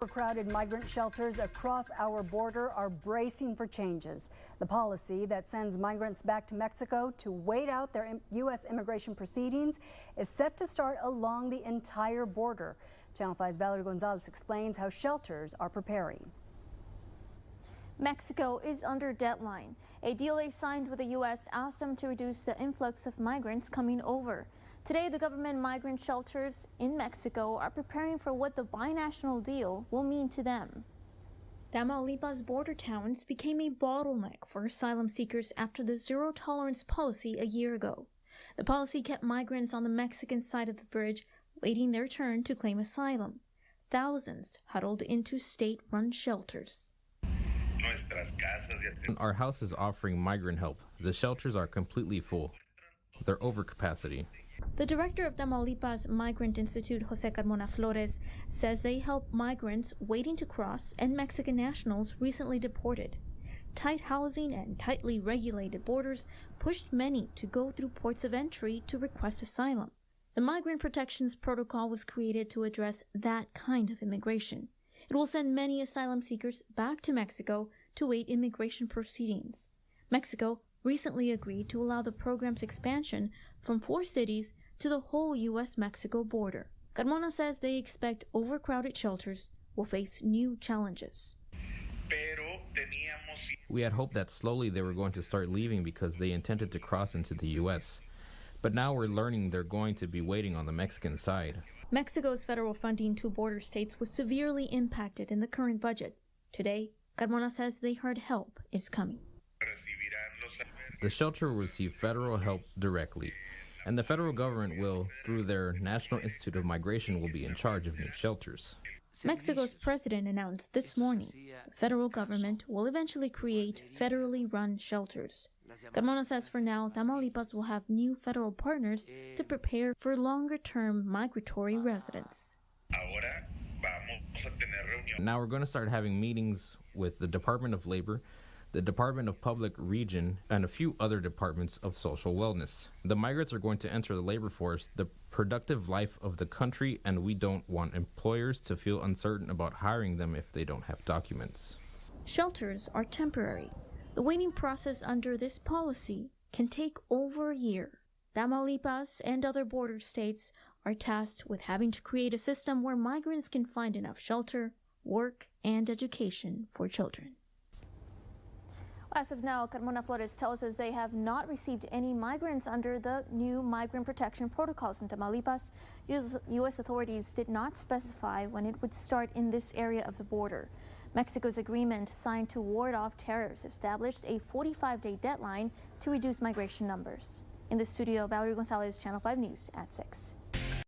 Overcrowded migrant shelters across our border are bracing for changes. The policy that sends migrants back to Mexico to wait out their U.S. immigration proceedings is set to start along the entire border. Channel 5's Valerie Gonzalez explains how shelters are preparing. Mexico is under deadline. A deal they signed with the U.S. asked them to reduce the influx of migrants coming over. Today, the government migrant shelters in Mexico are preparing for what the binational deal will mean to them. Tamaulipas border towns became a bottleneck for asylum seekers after the zero-tolerance policy a year ago. The policy kept migrants on the Mexican side of the bridge waiting their turn to claim asylum. Thousands huddled into state-run shelters. Our house is offering migrant help. The shelters are completely full. They're over capacity. The director of Tamaulipas Migrant Institute, Jose Carmona Flores, says they help migrants waiting to cross and Mexican nationals recently deported. Tight housing and tightly regulated borders pushed many to go through ports of entry to request asylum. The Migrant Protections Protocol was created to address that kind of immigration. It will send many asylum seekers back to Mexico to wait immigration proceedings. Mexico recently agreed to allow the program's expansion from 4 cities to the whole U.S.-Mexico border. Carmona says they expect overcrowded shelters will face new challenges. We had hoped that slowly they were going to start leaving because they intended to cross into the U.S. But now we're learning they're going to be waiting on the Mexican side. Mexico's federal funding to border states was severely impacted in the current budget. Today, Carmona says they heard help is coming. The shelter will receive federal help directly, and the federal government will, through their National Institute of Migration, will be in charge of new shelters. Mexico's president announced this morning the federal government will eventually create federally run shelters. Carmona says for now, Tamaulipas will have new federal partners to prepare for longer-term migratory residents. Now we're going to start having meetings with the Department of Labor, the Department of Public Region, and a few other departments of social wellness. The migrants are going to enter the labor force, the productive life of the country, and we don't want employers to feel uncertain about hiring them if they don't have documents. Shelters are temporary. The waiting process under this policy can take over a year. Tamaulipas and other border states are tasked with having to create a system where migrants can find enough shelter, work, and education for children. As of now, Carmona Flores tells us they have not received any migrants under the new migrant protection protocols in Tamaulipas. U.S. authorities did not specify when it would start in this area of the border. Mexico's agreement, signed to ward off terrorists, established a 45-day deadline to reduce migration numbers. In the studio, Valerie Gonzalez, Channel 5 News at 6.